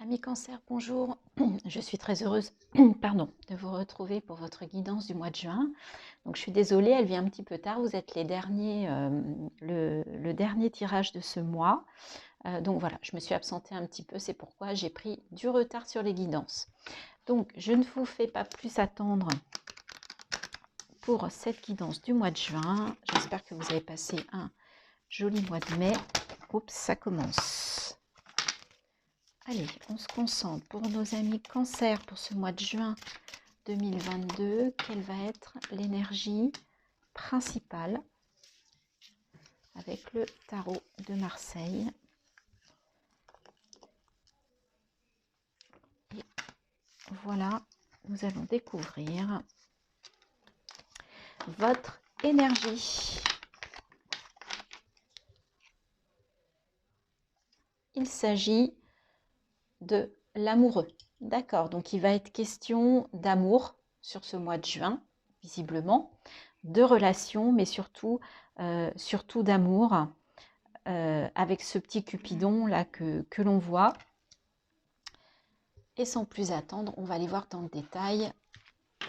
Amis Cancer, bonjour. Je suis très heureuse pardon, de vous retrouver pour votre guidance du mois de juin. Donc je suis désolée, elle vient un petit peu tard. Vous êtes les derniers, le dernier tirage de ce mois. Donc voilà, je me suis absentée un petit peu. C'est pourquoi j'ai pris du retard sur les guidances. Donc je ne vous fais pas plus attendre pour cette guidance du mois de juin. J'espère que vous avez passé un joli mois de mai. Oups, ça commence. Allez, on se concentre pour nos amis Cancer pour ce mois de juin 2022. Quelle va être l'énergie principale avec le tarot de Marseille? Et voilà, nous allons découvrir votre énergie. Il s'agit de l'amoureux. D'accord, donc il va être question d'amour sur ce mois de juin, visiblement, de relations, mais surtout d'amour, avec ce petit Cupidon là que l'on voit. Et sans plus attendre, on va aller voir dans le détail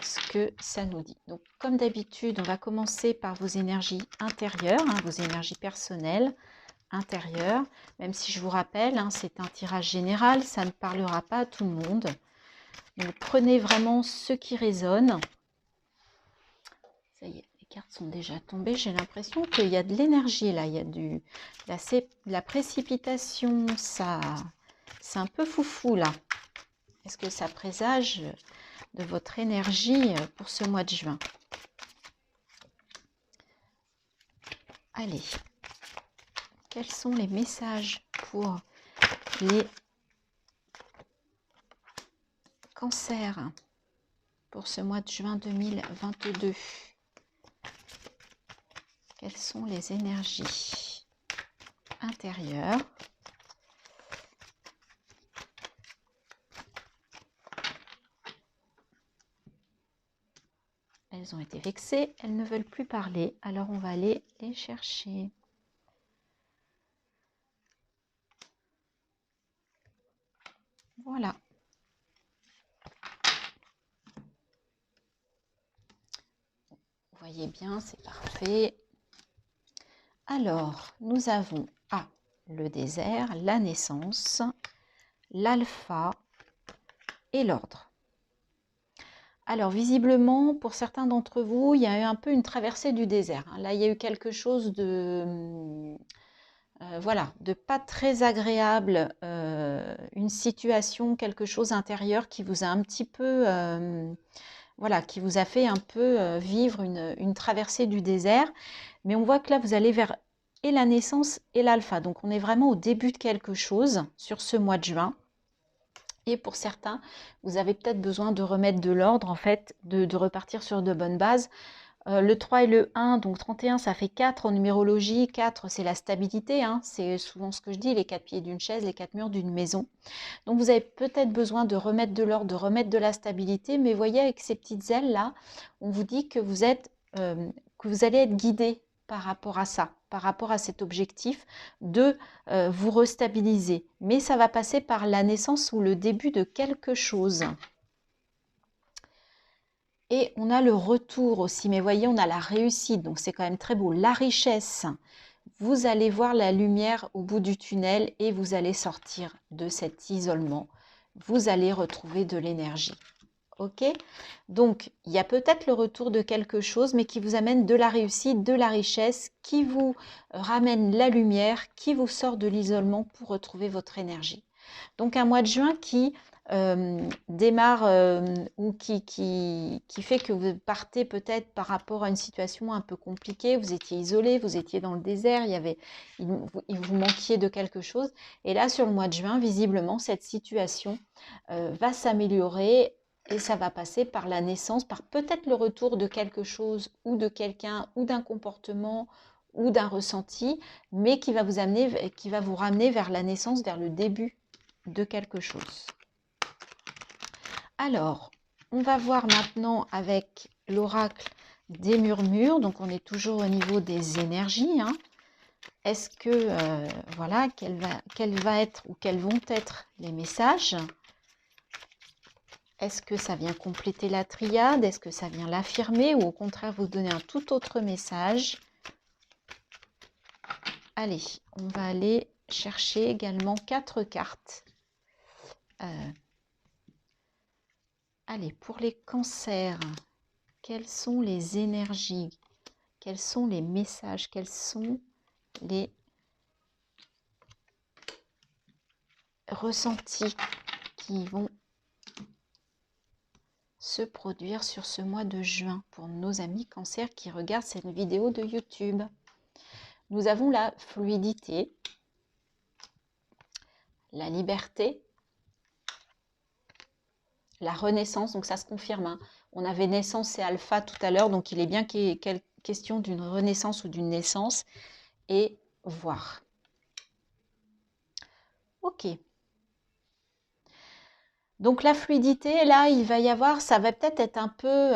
ce que ça nous dit. Donc comme d'habitude, on va commencer par vos énergies intérieures, vos énergies personnelles, intérieure, même si je vous rappelle, c'est un tirage général, ça ne parlera pas à tout le monde. Donc prenez vraiment ce qui résonne. Ça y est, les cartes sont déjà tombées. J'ai l'impression qu'il y a de l'énergie là, il y a la précipitation, ça, c'est un peu foufou là. Est-ce que ça présage de votre énergie pour ce mois de juin? Allez. Quels sont les messages pour les cancers pour ce mois de juin 2022? Quelles sont les énergies intérieures? Elles ont été vexées, elles ne veulent plus parler, alors on va aller les chercher. Voilà. Vous voyez bien, c'est parfait. Alors, nous avons le désert, la naissance, l'alpha et l'ordre. Alors, visiblement, pour certains d'entre vous, il y a eu un peu une traversée du désert. Là, il y a eu quelque chose de... voilà, de pas très agréable, une situation, quelque chose intérieur qui vous a un petit peu, voilà, qui vous a fait un peu vivre une traversée du désert. Mais on voit que là, vous allez vers et la naissance et l'alpha. Donc, on est vraiment au début de quelque chose sur ce mois de juin. Et pour certains, vous avez peut-être besoin de remettre de l'ordre, en fait, de repartir sur de bonnes bases. Le 3 et le 1, donc 31, ça fait 4 en numérologie. 4, c'est la stabilité, c'est souvent ce que je dis, les 4 pieds d'une chaise, les 4 murs d'une maison. Donc vous avez peut-être besoin de remettre de l'ordre, de remettre de la stabilité, mais voyez avec ces petites ailes là, on vous dit que vous allez être guidé par rapport à ça, par rapport à cet objectif de vous restabiliser. Mais ça va passer par la naissance ou le début de quelque chose. Et on a le retour aussi, mais voyez, on a la réussite, donc c'est quand même très beau. La richesse, vous allez voir la lumière au bout du tunnel et vous allez sortir de cet isolement. Vous allez retrouver de l'énergie. Ok? Donc, il y a peut-être le retour de quelque chose, mais qui vous amène de la réussite, de la richesse, qui vous ramène la lumière, qui vous sort de l'isolement pour retrouver votre énergie. Donc, un mois de juin qui démarre ou qui fait que vous partez peut-être par rapport à une situation un peu compliquée, vous étiez isolé, vous étiez dans le désert, il vous manquiez de quelque chose. Et là, sur le mois de juin, visiblement, cette situation va s'améliorer et ça va passer par la naissance, par peut-être le retour de quelque chose ou de quelqu'un ou d'un comportement ou d'un ressenti, mais qui va vous ramener vers la naissance, vers le début de quelque chose. Alors, on va voir maintenant avec l'oracle des murmures. Donc, on est toujours au niveau des énergies. est-ce que, voilà, quel va être ou quels vont être les messages? Est-ce que ça vient compléter la triade? Est-ce que ça vient l'affirmer ou au contraire vous donner un tout autre message? Allez, on va aller chercher également 4 cartes. Allez, pour les cancers, quelles sont les énergies? Quels sont les messages? Quels sont les ressentis qui vont se produire sur ce mois de juin pour nos amis cancers qui regardent cette vidéo de YouTube? Nous avons la fluidité, la liberté, la renaissance, donc ça se confirme, hein. On avait naissance et alpha tout à l'heure, donc il est bien qu'il y ait question d'une renaissance ou d'une naissance, et voir. Ok. Donc la fluidité, là, il va y avoir, ça va peut-être être un peu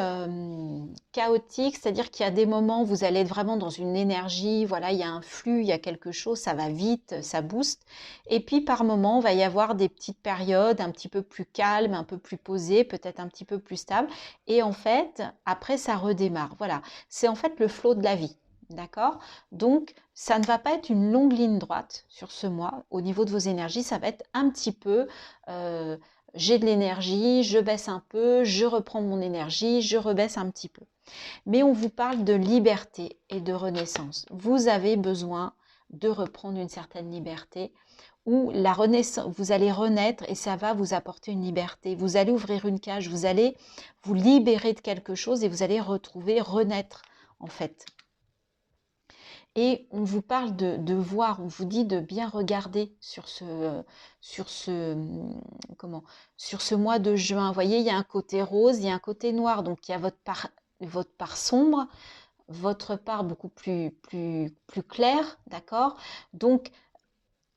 chaotique, c'est-à-dire qu'il y a des moments où vous allez être vraiment dans une énergie, voilà, il y a un flux, il y a quelque chose, ça va vite, ça booste. Et puis par moments, il va y avoir des petites périodes un petit peu plus calmes, un peu plus posées, peut-être un petit peu plus stables. Et en fait, après, ça redémarre. Voilà, c'est en fait le flot de la vie. D'accord? Donc, ça ne va pas être une longue ligne droite sur ce mois. Au niveau de vos énergies, ça va être un petit peu... j'ai de l'énergie, je baisse un peu, je reprends mon énergie, je rebaisse un petit peu. Mais on vous parle de liberté et de renaissance. Vous avez besoin de reprendre une certaine liberté ou la renaissance, vous allez renaître et ça va vous apporter une liberté. Vous allez ouvrir une cage, vous allez vous libérer de quelque chose et vous allez retrouver, renaître en fait. Et on vous parle de voir, on vous dit de bien regarder sur ce mois de juin. Vous voyez, il y a un côté rose, il y a un côté noir. Donc, il y a votre part sombre, votre part beaucoup plus claire, d'accord? Donc,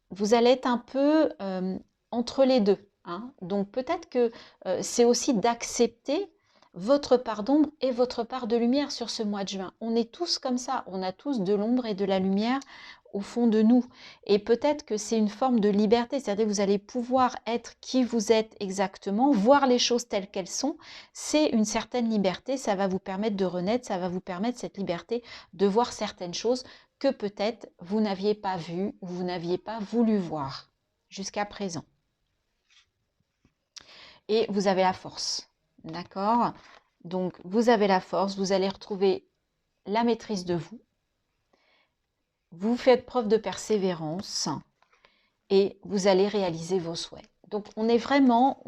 vous allez être un peu entre les deux, hein. Donc, peut-être que c'est aussi d'accepter votre part d'ombre et votre part de lumière sur ce mois de juin. On est tous comme ça, on a tous de l'ombre et de la lumière au fond de nous. Et peut-être que c'est une forme de liberté, c'est-à-dire que vous allez pouvoir être qui vous êtes exactement, voir les choses telles qu'elles sont. C'est une certaine liberté, ça va vous permettre de renaître, ça va vous permettre cette liberté de voir certaines choses que peut-être vous n'aviez pas vues ou vous n'aviez pas voulu voir jusqu'à présent. Et vous avez la force. D'accord? Donc, vous avez la force, vous allez retrouver la maîtrise de vous. Vous faites preuve de persévérance et vous allez réaliser vos souhaits. Donc, on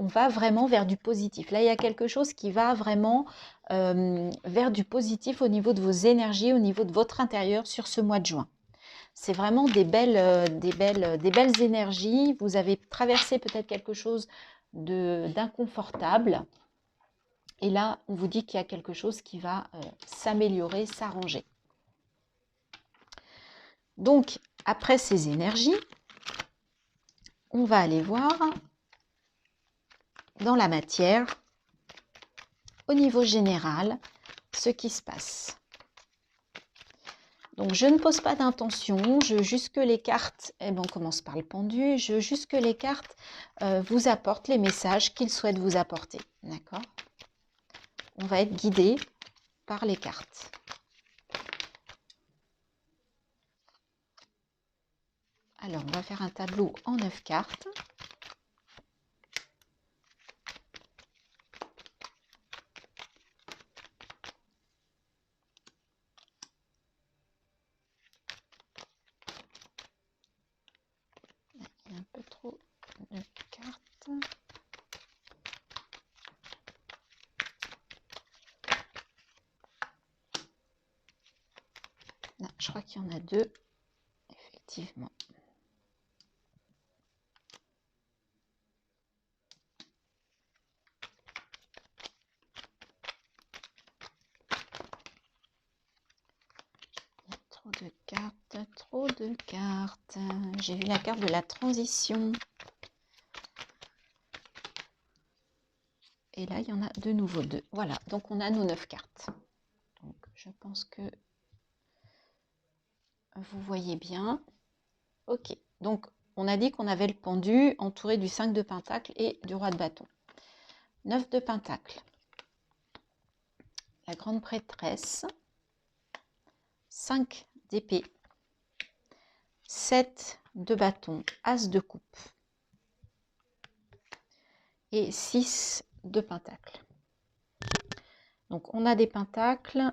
va vraiment vers du positif. Là, il y a quelque chose qui va vraiment vers du positif au niveau de vos énergies, au niveau de votre intérieur sur ce mois de juin. C'est vraiment des belles énergies. Vous avez traversé peut-être quelque chose d'inconfortable. Et là, on vous dit qu'il y a quelque chose qui va s'améliorer, s'arranger. Donc, après ces énergies, on va aller voir dans la matière, au niveau général, ce qui se passe. Donc, je ne pose pas d'intention, juste que les cartes, on commence par le pendu, juste que les cartes vous apportent les messages qu'ils souhaitent vous apporter. D'accord ? On va être guidé par les cartes. Alors, on va faire un tableau en 9 cartes. Il y a un peu trop de cartes. Non, je crois qu'il y en a 2, effectivement. Trop de cartes, trop de cartes. J'ai vu la carte de la transition. Et là, il y en a de nouveau 2. Voilà, donc on a nos 9 cartes. Donc, je pense que vous voyez bien. Ok, donc on a dit qu'on avait le pendu entouré du 5 de pentacle et du roi de bâton. 9 de pentacle, la grande prêtresse, 5 d'épée, 7 de bâton, as de coupe et 6 de pentacle. Donc on a des pentacles,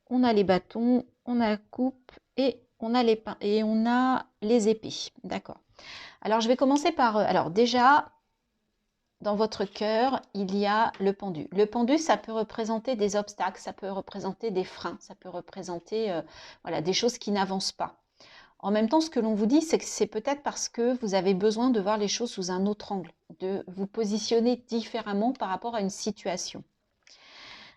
on a les bâtons, on a la coupe et on a les épées. D'accord. Alors je vais commencer par... alors déjà, dans votre cœur, il y a le pendu. Le pendu, ça peut représenter des obstacles, ça peut représenter des freins, ça peut représenter voilà, des choses qui n'avancent pas. En même temps, ce que l'on vous dit, c'est que c'est peut-être parce que vous avez besoin de voir les choses sous un autre angle, de vous positionner différemment par rapport à une situation.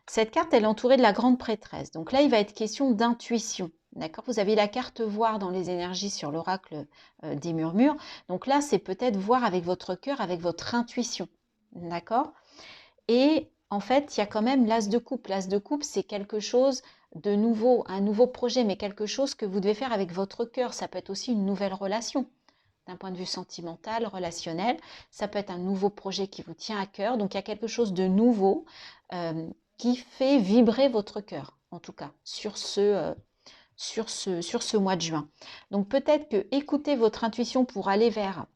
Cette carte, elle est entourée de la grande prêtresse. Donc là, il va être question d'intuition. D'accord? Vous avez la carte voir dans les énergies sur l'oracle des murmures. Donc là, c'est peut-être voir avec votre cœur, avec votre intuition. D'accord? Et en fait, il y a quand même l'as de coupe. L'as de coupe, c'est quelque chose de nouveau, un nouveau projet, mais quelque chose que vous devez faire avec votre cœur. Ça peut être aussi une nouvelle relation d'un point de vue sentimental, relationnel. Ça peut être un nouveau projet qui vous tient à cœur. Donc, il y a quelque chose de nouveau qui fait vibrer votre cœur, en tout cas, sur ce mois de juin. Donc, peut-être que écoutez votre intuition pour aller vers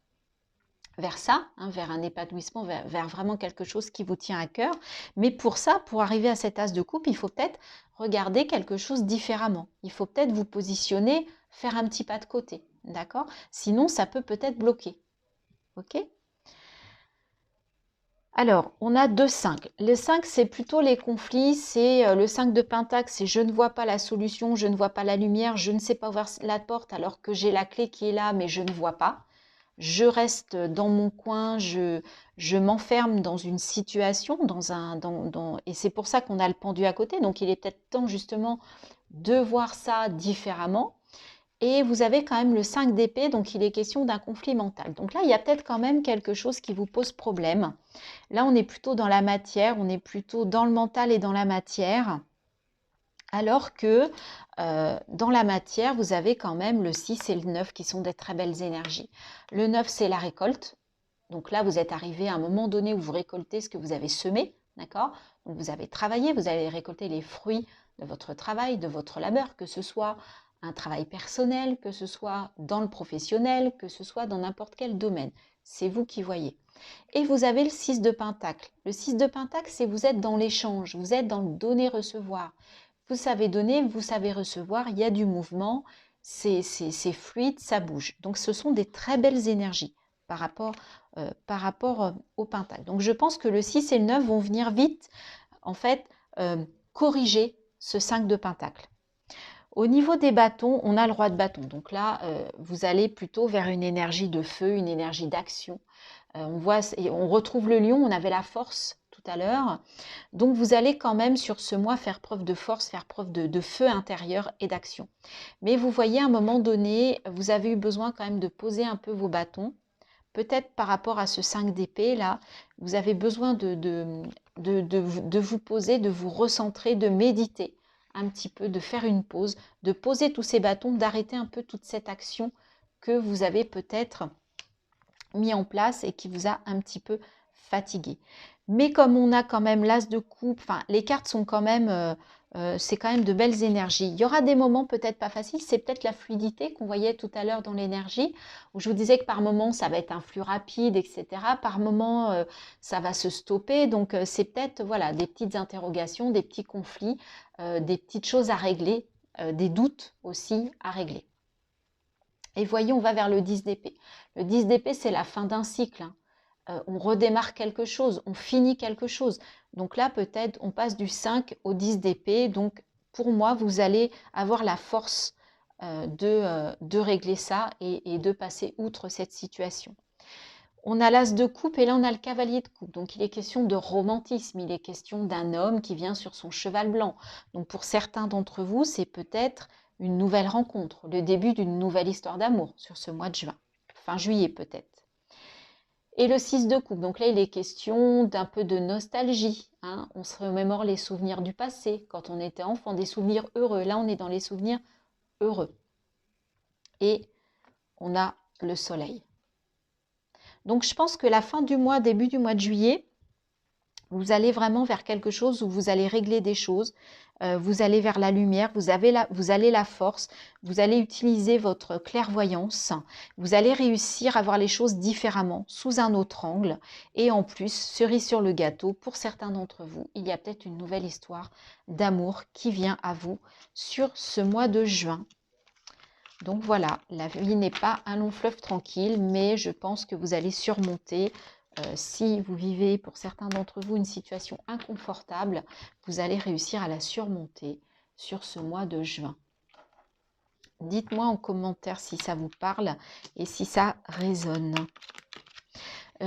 ça, hein, vers un épanouissement, vers vraiment quelque chose qui vous tient à cœur. Mais pour ça, pour arriver à cet as de coupe, il faut peut-être regarder quelque chose différemment. Il faut peut-être vous positionner, faire un petit pas de côté. D'accord? Sinon, ça peut peut-être bloquer. OK? Alors, on a 2 5. Le 5, c'est plutôt les conflits. C'est le 5 de pentacle, c'est je ne vois pas la solution, je ne vois pas la lumière, je ne sais pas ouvrir la porte alors que j'ai la clé qui est là, mais je ne vois pas. Je reste dans mon coin, je m'enferme dans une situation, et c'est pour ça qu'on a le pendu à côté. Donc, il est peut-être temps justement de voir ça différemment. Et vous avez quand même le 5 d'épée, donc il est question d'un conflit mental. Donc là, il y a peut-être quand même quelque chose qui vous pose problème. Là, on est plutôt dans la matière, on est plutôt dans le mental et dans la matière. Alors que dans la matière, vous avez quand même le 6 et le 9 qui sont des très belles énergies. Le 9, c'est la récolte. Donc là, vous êtes arrivé à un moment donné où vous récoltez ce que vous avez semé, d'accord? Donc vous avez travaillé, vous allez récolter les fruits de votre travail, de votre labeur, que ce soit un travail personnel, que ce soit dans le professionnel, que ce soit dans n'importe quel domaine. C'est vous qui voyez. Et vous avez le 6 de pentacle. Le 6 de pentacle, c'est vous êtes dans l'échange, vous êtes dans le donner-recevoir. Vous savez donner, vous savez recevoir, il y a du mouvement, c'est fluide, ça bouge. Donc ce sont des très belles énergies par rapport au pentacle. Donc je pense que le 6 et le 9 vont venir vite, en fait, corriger ce 5 de pentacle. Au niveau des bâtons, on a le roi de bâton. Donc là, vous allez plutôt vers une énergie de feu, une énergie d'action. On retrouve le lion, on avait la force tout à l'heure. Donc vous allez quand même sur ce mois faire preuve de force, faire preuve de feu intérieur et d'action. Mais vous voyez, à un moment donné, vous avez eu besoin quand même de poser un peu vos bâtons. Peut-être par rapport à ce 5 d'épée, là, vous avez besoin de vous poser, de vous recentrer, de méditer un petit peu, de faire une pause, de poser tous ces bâtons, d'arrêter un peu toute cette action que vous avez peut-être mis en place et qui vous a un petit peu fatigué. Mais comme on a quand même l'as de coupe, enfin les cartes sont quand même, c'est quand même de belles énergies. Il y aura des moments peut-être pas faciles, c'est peut-être la fluidité qu'on voyait tout à l'heure dans l'énergie, où je vous disais que par moment ça va être un flux rapide, etc. Par moment ça va se stopper, donc c'est peut-être voilà, des petites interrogations, des petits conflits, des petites choses à régler, des doutes aussi à régler. Et voyez, on va vers le 10 d'épée. Le 10 d'épée, c'est la fin d'un cycle. Hein. On redémarre quelque chose, on finit quelque chose. Donc là, peut-être, on passe du 5 au 10 d'épée. Donc, pour moi, vous allez avoir la force de régler ça et de passer outre cette situation. On a l'as de coupe et là, on a le cavalier de coupe. Donc, il est question de romantisme. Il est question d'un homme qui vient sur son cheval blanc. Donc, pour certains d'entre vous, c'est peut-être une nouvelle rencontre, le début d'une nouvelle histoire d'amour sur ce mois de juin, fin juillet peut-être. Et le 6 de coupe, donc là il est question d'un peu de nostalgie, hein. On se remémore les souvenirs du passé, quand on était enfant, des souvenirs heureux. Là on est dans les souvenirs heureux. et on a le soleil. Donc, je pense que la fin du mois, début du mois de juillet, vous allez vraiment vers quelque chose où vous allez régler des choses, vous allez vers la lumière, vous allez la force, vous allez utiliser votre clairvoyance, vous allez réussir à voir les choses différemment, sous un autre angle. Et en plus, cerise sur le gâteau, pour certains d'entre vous, il y a peut-être une nouvelle histoire d'amour qui vient à vous sur ce mois de juin. Donc voilà, la vie n'est pas un long fleuve tranquille, mais je pense que vous allez surmonter. Si vous vivez, pour certains d'entre vous, une situation inconfortable, vous allez réussir à la surmonter sur ce mois de juin. Dites-moi en commentaire si ça vous parle et si ça résonne.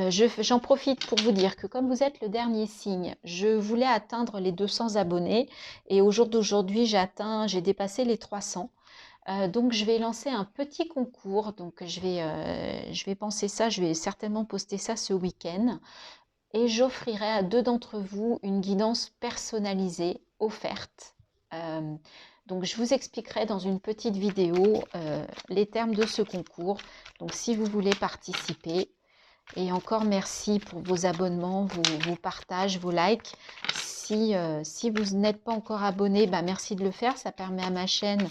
J'en profite pour vous dire que comme vous êtes le dernier signe, je voulais atteindre les 200 abonnés et au jour d'aujourd'hui, j'ai dépassé les 300. Donc, je vais lancer un petit concours. Donc, je vais penser ça. Je vais certainement poster ça ce week-end. Et j'offrirai à 2 d'entre vous une guidance personnalisée offerte. Donc, je vous expliquerai dans une petite vidéo les termes de ce concours. Donc, si vous voulez participer. Et encore merci pour vos abonnements, vos partages, vos likes. Si vous n'êtes pas encore abonné, bah merci de le faire. Ça permet à ma chaîne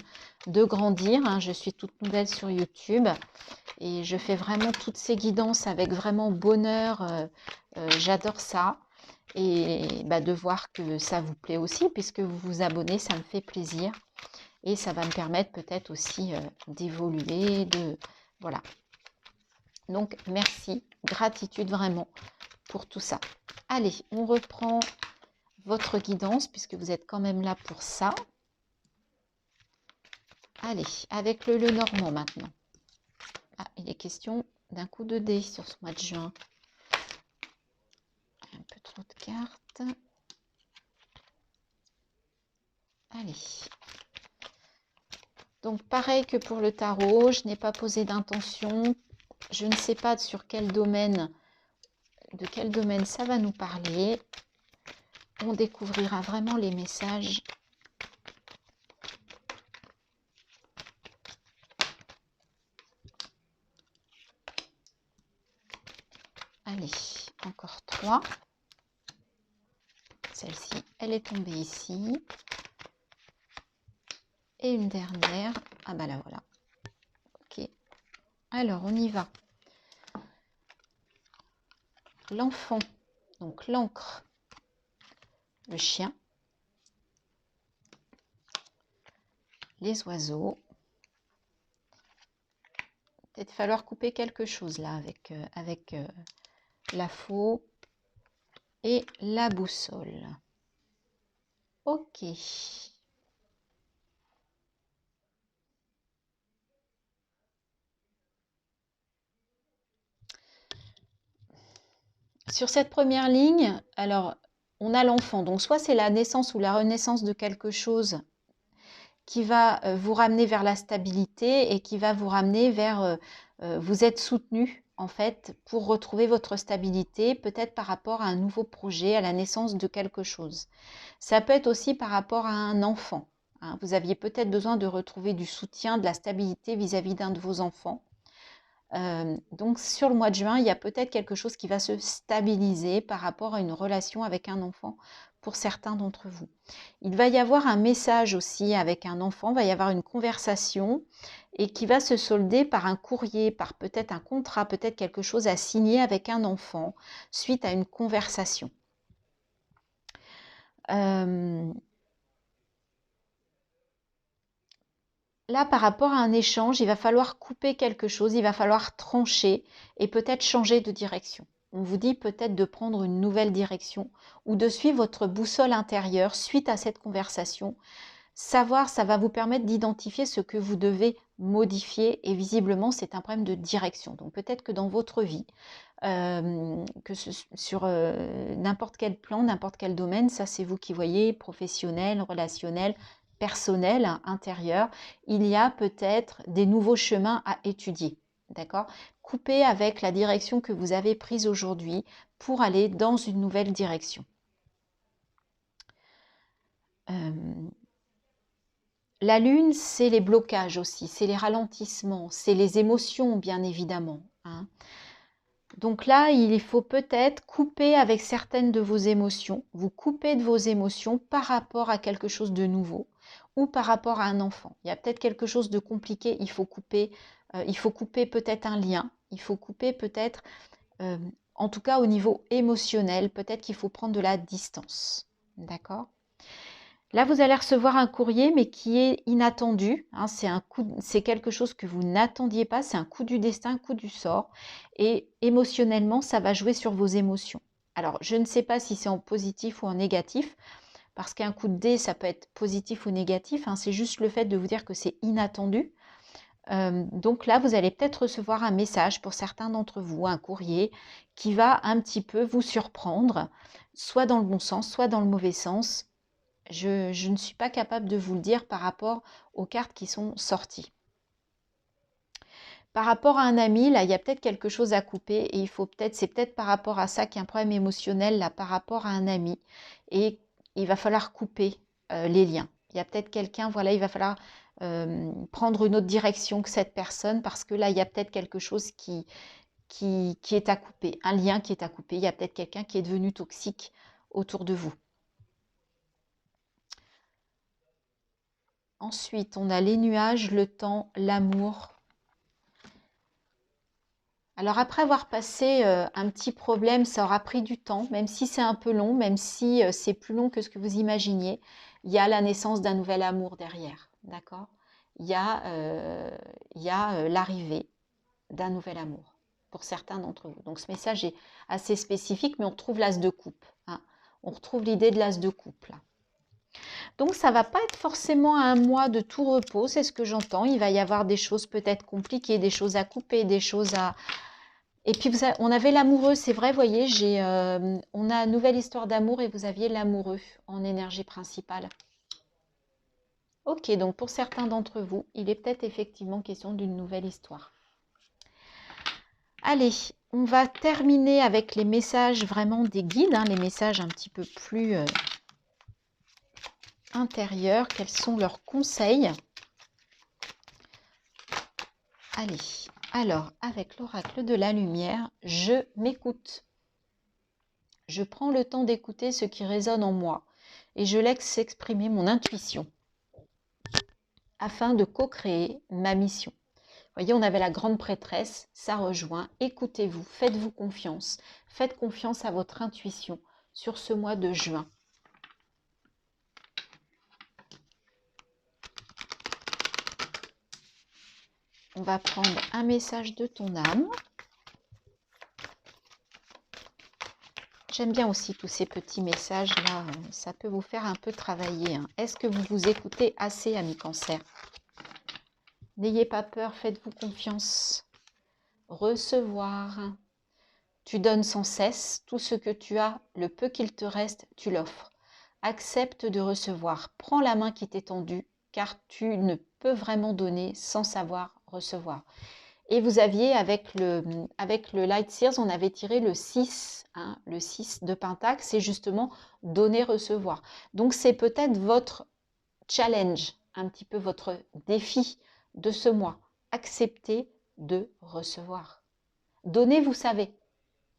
de grandir. Hein. Je suis toute nouvelle sur YouTube et je fais vraiment toutes ces guidances avec vraiment bonheur. J'adore ça. Et bah, de voir que ça vous plaît aussi, puisque vous vous abonnez, ça me fait plaisir. Et ça va me permettre peut-être aussi d'évoluer, voilà. Donc, merci, gratitude vraiment pour tout ça. Allez, on reprend votre guidance puisque vous êtes quand même là pour ça. Allez, avec le Lenormand maintenant. Ah, il est question d'un coup de dé sur ce mois de juin. Un peu trop de cartes. Allez. Donc, pareil que pour le tarot, je n'ai pas posé d'intention. Je ne sais pas sur quel domaine, de quel domaine ça va nous parler. On découvrira vraiment les messages. Allez, encore 3. Celle-ci, elle est tombée ici. Et une dernière. Ah bah là, voilà. Ok. Alors, on y va. L'enfant, donc l'encre, le chien, les oiseaux. Peut-être falloir couper quelque chose là avec la faux et la boussole. Ok. Sur cette première ligne, alors on a l'enfant. Donc soit c'est la naissance ou la renaissance de quelque chose qui va vous ramener vers la stabilité et qui va vous ramener vers vous êtes soutenu en fait pour retrouver votre stabilité, peut-être par rapport à un nouveau projet, à la naissance de quelque chose. Ça peut être aussi par rapport à un enfant. Hein. Vous aviez peut-être besoin de retrouver du soutien, de la stabilité vis-à-vis d'un de vos enfants. Donc sur le mois de juin, il y a peut-être quelque chose qui va se stabiliser par rapport à une relation avec un enfant pour certains d'entre vous. Il va y avoir un message aussi avec un enfant, il va y avoir une conversation et qui va se solder par un courrier, par peut-être un contrat, peut-être quelque chose à signer avec un enfant suite à une conversation. Là, par rapport à un échange, il va falloir couper quelque chose, il va falloir trancher et peut-être changer de direction. On vous dit peut-être de prendre une nouvelle direction ou de suivre votre boussole intérieure suite à cette conversation. Savoir, ça va vous permettre d'identifier ce que vous devez modifier et visiblement, c'est un problème de direction. Donc peut-être que dans votre vie, sur n'importe quel plan, n'importe quel domaine, ça c'est vous qui voyez, professionnel, relationnel, personnel, intérieur, il y a peut-être des nouveaux chemins à étudier. D'accord? Coupez avec la direction que vous avez prise aujourd'hui pour aller dans une nouvelle direction. La lune, c'est les blocages aussi, c'est les ralentissements, c'est les émotions, bien évidemment, hein. Donc là, il faut peut-être couper avec certaines de vos émotions. Vous coupez de vos émotions par rapport à quelque chose de nouveau ou par rapport à un enfant. Il y a peut-être quelque chose de compliqué, il faut couper peut-être un lien, il faut couper peut-être, en tout cas au niveau émotionnel, peut-être qu'il faut prendre de la distance. D'accord ? Là, vous allez recevoir un courrier, mais qui est inattendu, hein, c'est quelque chose que vous n'attendiez pas, c'est un coup du destin, un coup du sort. Et émotionnellement, ça va jouer sur vos émotions. Alors, je ne sais pas si c'est en positif ou en négatif, parce qu'un coup de dé, ça peut être positif ou négatif, hein, c'est juste le fait de vous dire que c'est inattendu. Donc là, vous allez peut-être recevoir un message pour certains d'entre vous, un courrier qui va un petit peu vous surprendre, soit dans le bon sens, soit dans le mauvais sens. Je ne suis pas capable de vous le dire par rapport aux cartes qui sont sorties. Par rapport à un ami, là, il y a peut-être quelque chose à couper et c'est peut-être par rapport à ça qu'il y a un problème émotionnel là par rapport à un ami et il va falloir couper les liens. Il y a peut-être quelqu'un, voilà, il va falloir prendre une autre direction que cette personne parce que là, il y a peut-être quelque chose qui est à couper, un lien qui est à couper. Il y a peut-être quelqu'un qui est devenu toxique autour de vous. Ensuite, on a les nuages, le temps, l'amour. Alors après avoir passé un petit problème, ça aura pris du temps, même si c'est un peu long, même si c'est plus long que ce que vous imaginiez, il y a la naissance d'un nouvel amour derrière, d'accord? Il y a l'arrivée d'un nouvel amour pour certains d'entre vous. Donc ce message est assez spécifique, mais on retrouve l'as de coupe, hein. On retrouve l'idée de l'as de coupe là. Donc ça ne va pas être forcément un mois de tout repos, c'est ce que j'entends. Il va y avoir des choses peut-être compliquées, des choses à couper, des choses à... Et puis on avait l'amoureux, c'est vrai, vous voyez, on a une nouvelle histoire d'amour et vous aviez l'amoureux en énergie principale. Ok, donc pour certains d'entre vous, il est peut-être effectivement question d'une nouvelle histoire. Allez, on va terminer avec les messages vraiment des guides, hein, les messages un petit peu plus intérieurs. Quels sont leurs conseils? Allez, alors avec l'oracle de la lumière, je m'écoute. Je prends le temps d'écouter ce qui résonne en moi et je laisse s'exprimer mon intuition afin de co-créer ma mission. Vous voyez, on avait la grande prêtresse, ça rejoint. Écoutez-vous, faites-vous confiance. Faites confiance à votre intuition sur ce mois de juin. On va prendre un message de ton âme. J'aime bien aussi tous ces petits messages-là, ça peut vous faire un peu travailler, hein. Est-ce que vous vous écoutez assez, amis Cancer? N'ayez pas peur, faites-vous confiance. Recevoir. Tu donnes sans cesse tout ce que tu as, le peu qu'il te reste, tu l'offres. Accepte de recevoir. Prends la main qui t'est tendue, car tu ne peux vraiment donner sans savoir recevoir. Et vous aviez, avec le Light Sears, on avait tiré le 6, hein, le 6 de Pentacle, c'est justement donner, recevoir. Donc c'est peut-être votre challenge, un petit peu votre défi de ce mois. Acceptez de recevoir. Donner, vous savez.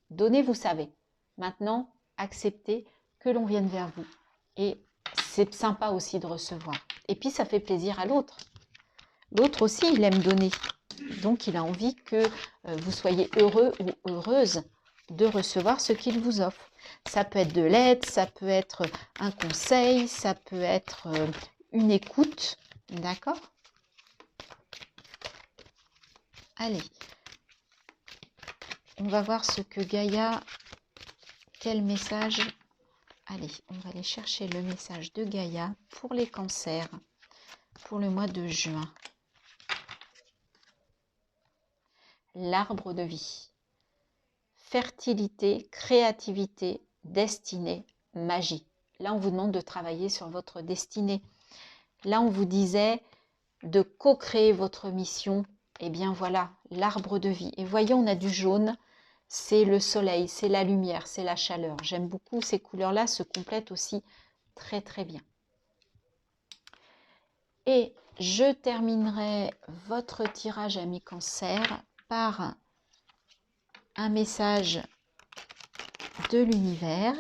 Donner, vous savez. Maintenant, acceptez que l'on vienne vers vous. Et c'est sympa aussi de recevoir. Et puis, ça fait plaisir à l'autre. L'autre aussi, il aime donner. Donc, il a envie que vous soyez heureux ou heureuse de recevoir ce qu'il vous offre. Ça peut être de l'aide, ça peut être un conseil, ça peut être une écoute. D'accord? Allez. On va voir ce que Gaïa... Quel message? Allez, on va aller chercher le message de Gaïa pour les cancers, pour le mois de juin. L'arbre de vie. Fertilité, créativité, destinée, magie. Là, on vous demande de travailler sur votre destinée. Là, on vous disait de co-créer votre mission. Eh bien voilà, l'arbre de vie. Et voyez, on a du jaune. C'est le soleil, c'est la lumière, c'est la chaleur. J'aime beaucoup ces couleurs-là, se complètent aussi très très bien. Et je terminerai votre tirage ami Cancer par un message de l'univers.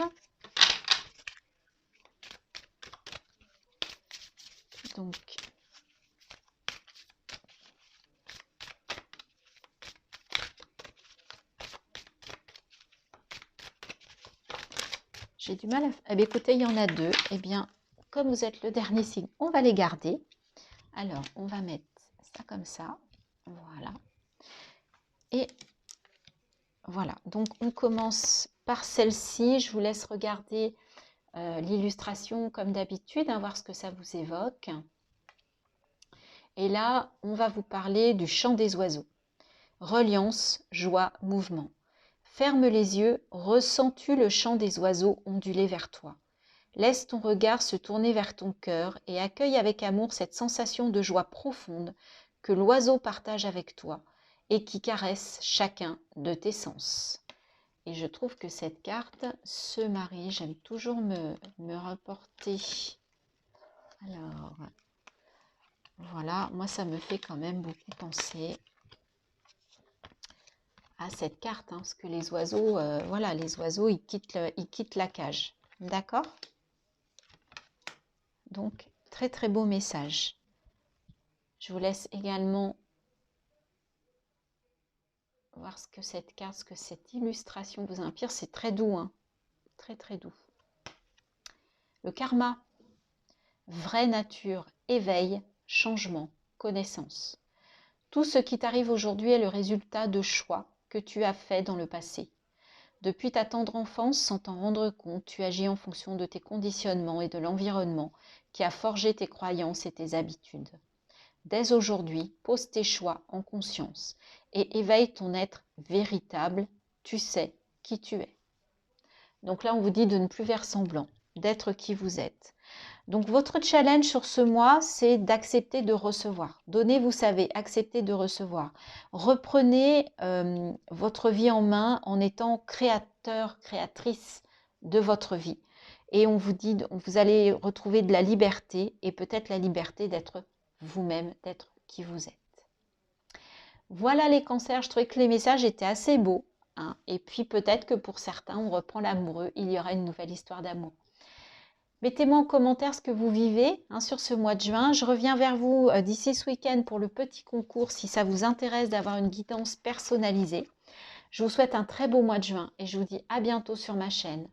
Donc, j'ai du mal à... Eh bien, écoutez, il y en a deux. Eh bien, comme vous êtes le dernier signe, on va les garder. Alors, on va mettre ça comme ça. Voilà. Et voilà. Donc, on commence par celle-ci. Je vous laisse regarder l'illustration comme d'habitude, voir ce que ça vous évoque. Et là, on va vous parler du chant des oiseaux. Reliance, joie, mouvement. Ferme les yeux, ressens-tu le chant des oiseaux onduler vers toi? Laisse ton regard se tourner vers ton cœur et accueille avec amour cette sensation de joie profonde que l'oiseau partage avec toi et qui caresse chacun de tes sens. Et je trouve que cette carte se marie. J'aime toujours me rapporter. Alors, voilà, moi ça me fait quand même beaucoup penser à cette carte, parce que les oiseaux, voilà, les oiseaux, ils quittent la cage. D'accord? Donc, très très beau message. Je vous laisse également voir ce que cette carte, ce que cette illustration vous inspire. C'est très doux, hein? Très très doux. Le karma, vraie nature, éveil, changement, connaissance. Tout ce qui t'arrive aujourd'hui est le résultat de choix que tu as faits dans le passé. Depuis ta tendre enfance, sans t'en rendre compte, tu agis en fonction de tes conditionnements et de l'environnement qui a forgé tes croyances et tes habitudes. Dès aujourd'hui, pose tes choix en conscience et éveille ton être véritable. Tu sais qui tu es. Donc là, on vous dit de ne plus faire semblant, d'être qui vous êtes. Donc votre challenge sur ce mois, c'est d'accepter de recevoir. Donner, vous savez, accepter de recevoir. Reprenez votre vie en main en étant créateur, créatrice de votre vie. Et on vous dit, vous allez retrouver de la liberté et peut-être la liberté d'être vous-même, d'être qui vous êtes. Voilà les cancers, je trouvais que les messages étaient assez beaux. Et puis peut-être que pour certains, on reprend l'amoureux, il y aura une nouvelle histoire d'amour. Mettez-moi en commentaire ce que vous vivez sur ce mois de juin. Je reviens vers vous d'ici ce week-end pour le petit concours si ça vous intéresse d'avoir une guidance personnalisée. Je vous souhaite un très beau mois de juin et je vous dis à bientôt sur ma chaîne.